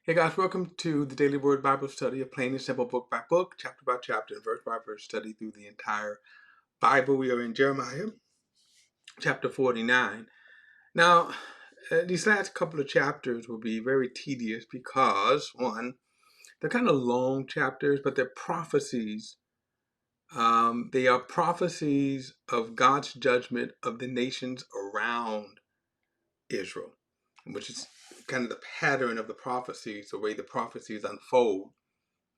Hey guys, welcome to the Daily Word Bible Study, a plain and simple book by book, chapter by chapter, and verse by verse study through the entire Bible. We are in Jeremiah chapter 49. Now, these last couple of chapters will be very tedious because, one, they're kind of long chapters, but they're prophecies. They are prophecies of God's judgment of the nations around Israel, which is kind of the pattern of the prophecies, the way the prophecies unfold.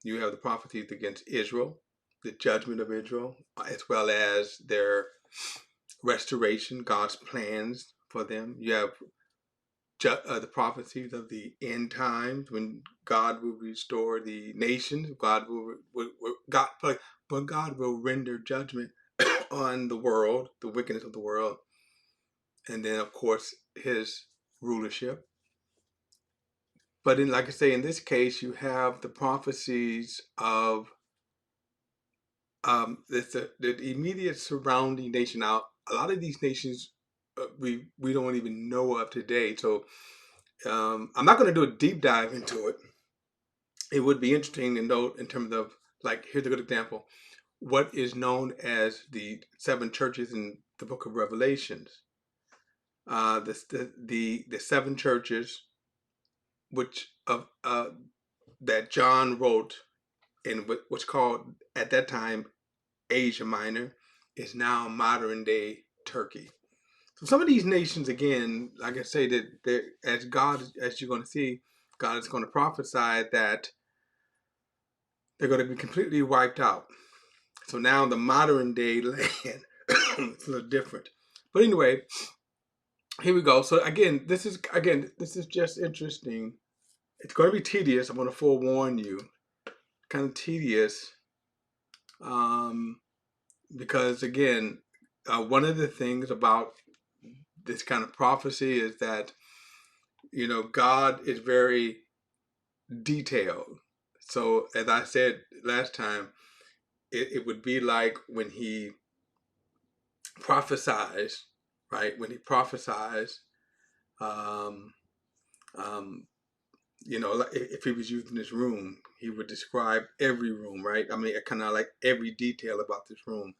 You have the prophecies against Israel, the judgment of Israel, as well as their restoration, God's plans for them. You have the prophecies of the end times when God will restore the nations. God will render judgment on the world, the wickedness of the world, and then of course His rulership. But like I say, in this case, you have the prophecies of the immediate surrounding nation. Now, a lot of these nations we don't even know of today. So I'm not going to do a deep dive into it. It would be interesting to note in terms of, like, here's a good example. What is known as the seven churches in the book of Revelations. The seven churches which that John wrote in what's called at that time Asia Minor, is now modern day Turkey. So some of these nations, again, like I say, that as God, as you're going to see, God is going to prophesy that they're going to be completely wiped out. So now the modern day land it's a little different. But anyway, here we go. So this is just interesting. It's going to be tedious. I'm going to forewarn you. Kind of tedious, because again, one of the things about this kind of prophecy is that God is very detailed. So as I said last time, it would be like when He prophesies, right? When He prophesies, um, um, like if He was using this room, He would describe every room, right? I mean, kind of like every detail about this room.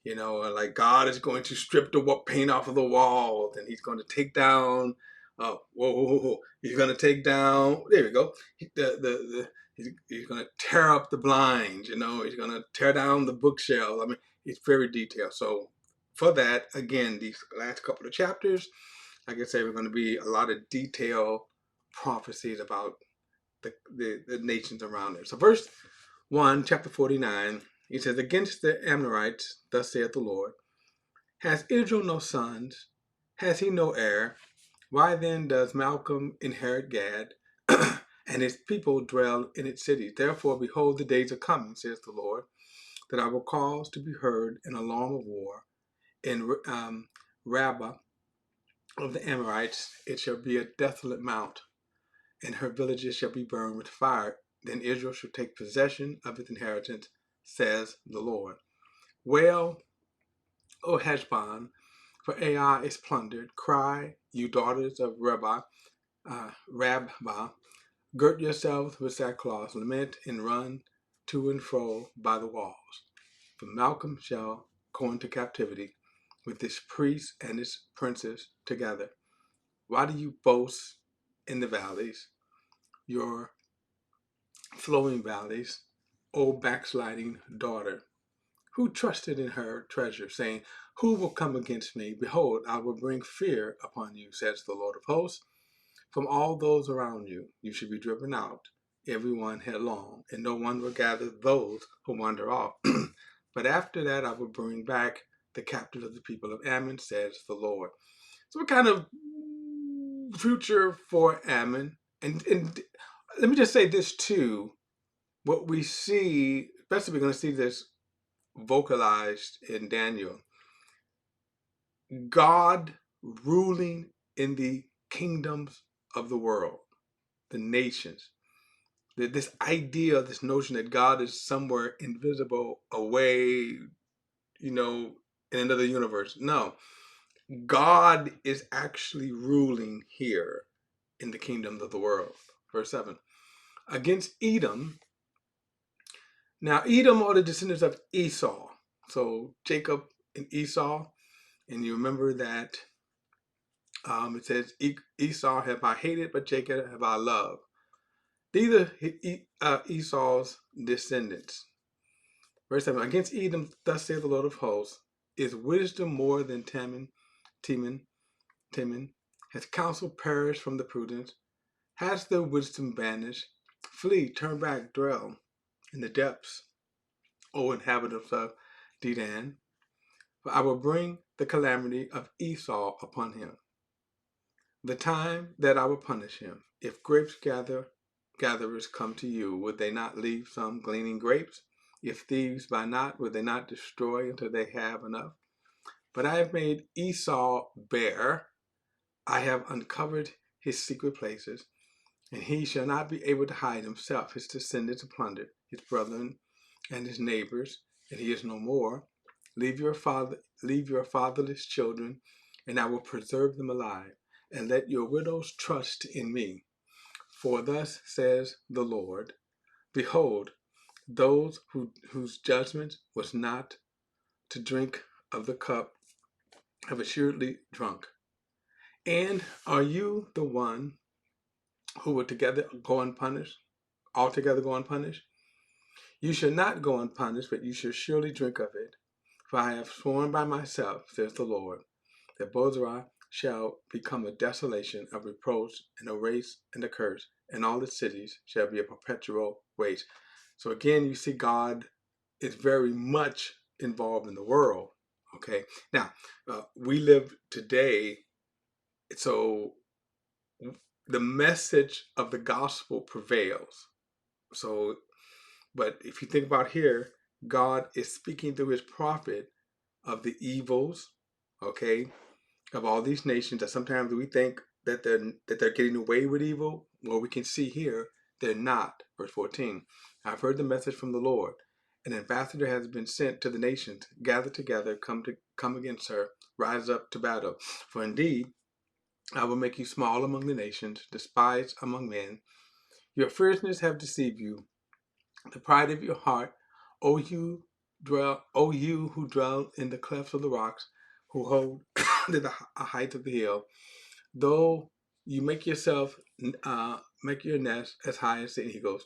Like God is going to strip the paint off of the walls, and He's going to take down. Whoa! He's going to take down. There we go. He's going to tear up the blinds. He's going to tear down the bookshelves. I mean, it's very detailed. So for that, again, these last couple of chapters, like I say, we're going to be a lot of detailed prophecies about the nations around there. So verse 1, chapter 49. He says, against the Amorites, thus saith the Lord, has Israel no sons? Has he no heir? Why then does Malcolm inherit Gad, and his people dwell in its cities? Therefore, behold, the days are coming, says the Lord, that I will cause to be heard an alarm of war in Rabbah of the Amorites. It shall be a desolate mount, and her villages shall be burned with fire. Then Israel shall take possession of its inheritance, says the Lord. Wail, O Heshbon, for Ai is plundered. Cry, you daughters of Rabbah. Girt yourselves with sackcloth, lament and run to and fro by the walls. For Malcolm shall go into captivity with its priests and its princes together. Why do you boast in the valleys, your flowing valleys, O backsliding daughter? Who trusted in her treasure, saying, who will come against me? Behold, I will bring fear upon you, says the Lord of hosts. From all those around you, you should be driven out, every one headlong, and no one will gather those who wander off. But after that, I will bring back the captives of the people of Ammon, says the Lord. So what kind of future for Ammon? And let me just say this too. What we see, especially we're going to see this vocalized in Daniel, God ruling in the kingdoms of the world, the nations. This idea, this notion that God is somewhere invisible, away, in another universe. No, God is actually ruling here in the kingdoms of the world. Verse 7. against Edom. Now, Edom are the descendants of Esau. So Jacob and Esau, and you remember that it says Esau have I hated, but Jacob have I loved. These are Esau's descendants. Verse 7, against Edom, thus saith the Lord of hosts, is wisdom more than Teman? Has counsel perished from the prudence? Has their wisdom vanished? Flee, turn back, dwell in the depths, O inhabitants of Dedan. For I will bring the calamity of Esau upon him, the time that I will punish him. If gatherers come to you, would they not leave some gleaning grapes? If thieves buy not, would they not destroy until they have enough? But I have made Esau bare. I have uncovered his secret places, and he shall not be able to hide himself. His descendants plunder his brethren and his neighbors, and he is no more. Leave your fatherless children, and I will preserve them alive, and let your widows trust in me. For thus says the Lord, behold, those whose judgment was not to drink of the cup have assuredly drunk. And are you the one who will altogether go unpunished? You shall not go unpunished, but you shall surely drink of it. For I have sworn by myself, says the Lord, that Bozrah shall become a desolation, a reproach, and a race, and a curse, and all its cities shall be a perpetual waste. So again, you see God is very much involved in the world. Okay, now we live today, so the message of the gospel prevails. So, but if you think about here, God is speaking through his prophet of the evils, okay, of all these nations that sometimes we think that they're getting away with evil. Well, we can see here they're not. Verse 14, I've heard the message from the Lord. An ambassador has been sent to the nations. Gather together, come against her, rise up to battle. For indeed, I will make you small among the nations, despised among men. Your fierceness have deceived you, the pride of your heart, O you who dwell in the clefts of the rocks, who hold the height of the hill. Though you make your nest as high as the eagles,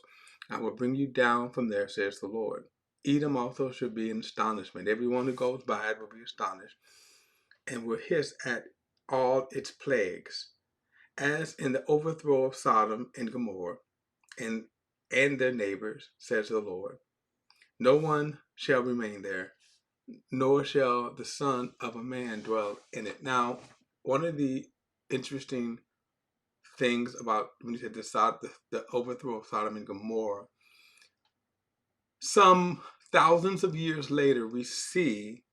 I will bring you down from there, says the Lord. Edom also should be in astonishment. Everyone who goes by it will be astonished, and will hiss at all its plagues, as in the overthrow of Sodom and Gomorrah, and their neighbors, says the Lord. No one shall remain there, nor shall the son of a man dwell in it. Now, one of the interesting things about when you said the overthrow of Sodom and Gomorrah, some thousands of years later, we see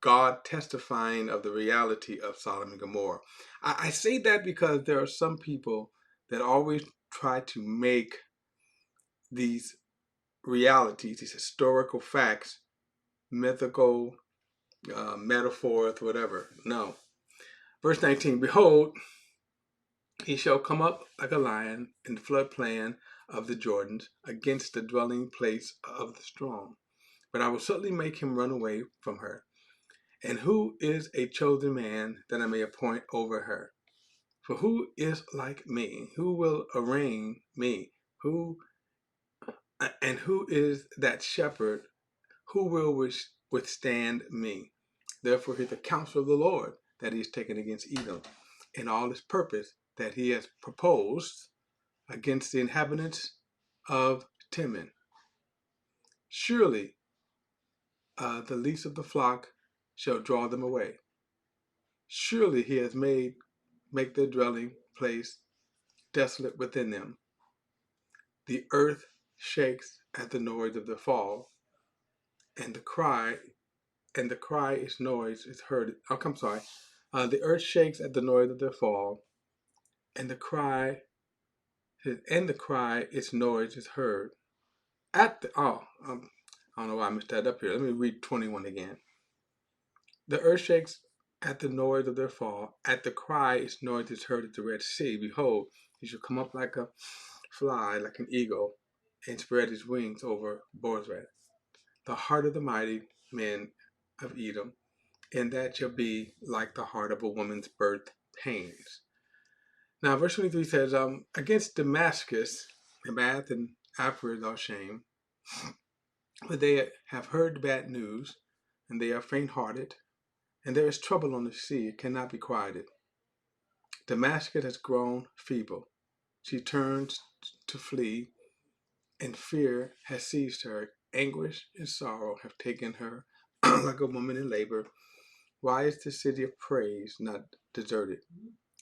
God testifying of the reality of Sodom and Gomorrah. I say that because there are some people that always try to make these realities, these historical facts, mythical metaphors, whatever. No. Verse 19, behold, he shall come up like a lion in the floodplain of the Jordans against the dwelling place of the strong. But I will certainly make him run away from her. And who is a chosen man that I may appoint over her? For who is like me? Who will arraign me? Who is that shepherd? Who will withstand me? Therefore, hear the counsel of the Lord that he has taken against Edom, and all his purpose that he has proposed against the inhabitants of Teman. Surely the least of the flock shall draw them away. Surely he has make their dwelling place desolate within them. The earth shakes at the noise of their fall, and the cry its noise is heard. Oh, I'm sorry. The earth shakes at the noise of their fall, and the cry its noise is heard. I don't know why I messed that up here. Let me read 21 again. The earth shakes at the noise of their fall. At the cry its noise is heard at the Red Sea. Behold, he shall come up like a fly like an eagle and spread his wings over Bozrah, the heart of the mighty men of Edom, and that shall be like the heart of a woman's birth pains. Now, verse 23 says, against Damascus, Hamath and Aphra thou shame, but they have heard bad news, and they are faint-hearted, and there is trouble on the sea, it cannot be quieted. Damascus has grown feeble. She turns to flee, and fear has seized her. Anguish and sorrow have taken her like a woman in labor. Why is the city of praise not deserted,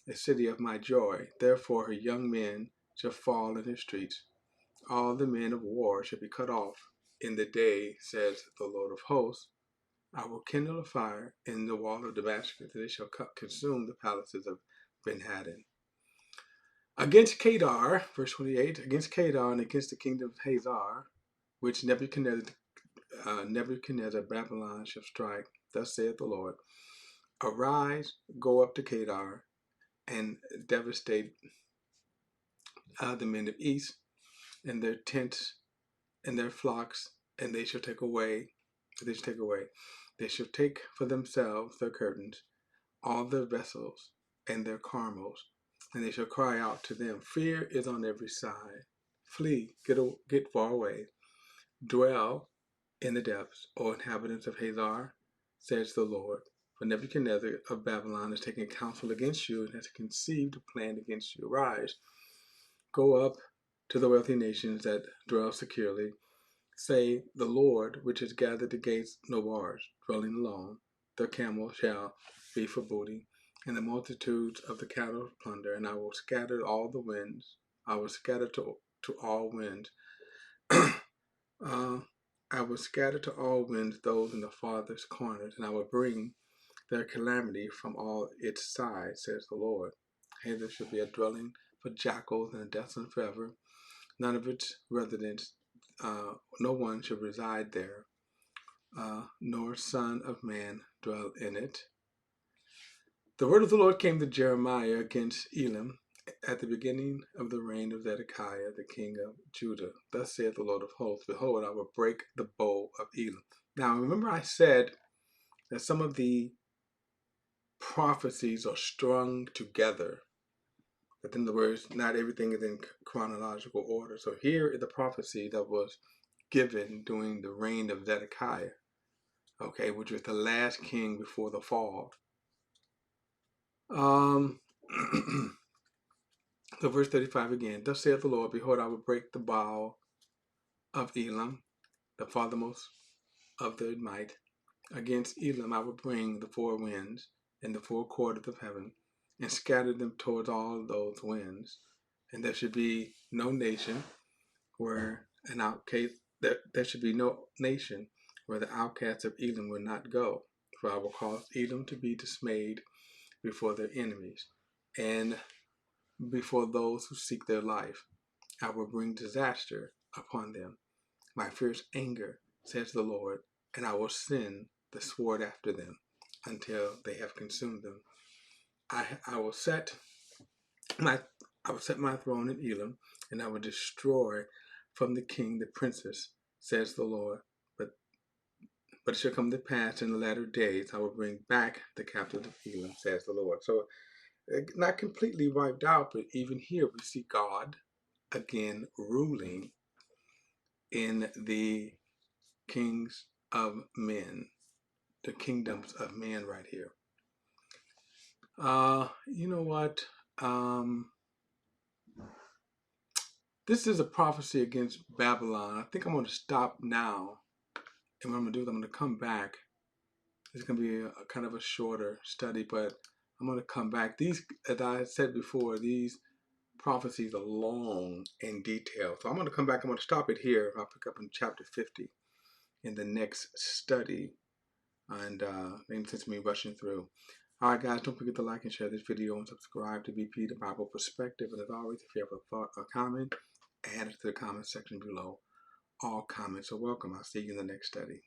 a city of my joy? Therefore her young men shall fall in her streets. All the men of war shall be cut off. In the day, says the Lord of hosts, I will kindle a fire in the wall of Damascus, and it shall consume the palaces of Ben-Hadad. Against Kedar, verse 28, against Kedar and against the kingdom of Hazar, which Nebuchadnezzar Babylon shall strike, thus saith the Lord, arise, go up to Kedar, and devastate the men of east, and their tents, and their flocks, and they shall take away. They shall take for themselves their curtains, all their vessels, and their carmels, and they shall cry out to them, fear is on every side. Flee, get far away. Dwell in the depths, O inhabitants of Hazar, says the Lord. For Nebuchadnezzar of Babylon has taken counsel against you and has conceived a plan against you. Rise, go up to the wealthy nations that dwell securely. Say, the Lord, which has gathered the gates no bars, dwelling alone, their camels shall be for booty, and the multitudes of the cattle plunder, and I will scatter all the winds. I will scatter to all winds. I will scatter to all winds those in the farthest corners, and I will bring their calamity from all its sides, says the Lord. Hey, there shall be a dwelling for jackals and a desolate forever. None of its residents, no one shall reside there, nor son of man dwell in it. The word of the Lord came to Jeremiah against Elam at the beginning of the reign of Zedekiah, the king of Judah. Thus saith the Lord of hosts, behold, I will break the bow of Elam. Now, remember I said that some of the prophecies are strung together. But in other words, not everything is in chronological order. So here is the prophecy that was given during the reign of Zedekiah, okay, which was the last king before the fall. So verse 35 again, thus saith the Lord, behold, I will break the bow of Elam, the farthermost of their might. Against Elam I will bring the four winds and the four quarters of heaven, and scatter them towards all those winds. And there should be no nation where an outcast, there should be no nation where the outcasts of Elam will not go. For I will cause Edom to be dismayed before their enemies, and before those who seek their life. I will bring disaster upon them, my fierce anger, says the Lord, and I will send the sword after them until they have consumed them. I will set my throne in Elam, and I will destroy from the king the princess, says the Lord. But it shall come to pass in the latter days, I will bring back the captives of Elam, says the Lord. So not completely wiped out, but even here we see God again ruling in the kings of men, the kingdoms of men right here. You know what? This is a prophecy against Babylon. I think I'm going to stop now. And what I'm going to do is I'm going to come back. It's going to be a kind of a shorter study, but I'm going to come back. These, as I said before, these prophecies are long and detailed. So I'm going to come back. I'm going to stop it here. I'll pick up in chapter 50 in the next study. And maybe since me rushing through. Alright guys, don't forget to like and share this video and subscribe to BP The Bible Perspective. And as always, if you have a thought or comment, add it to the comment section below. All comments are welcome. I'll see you in the next study.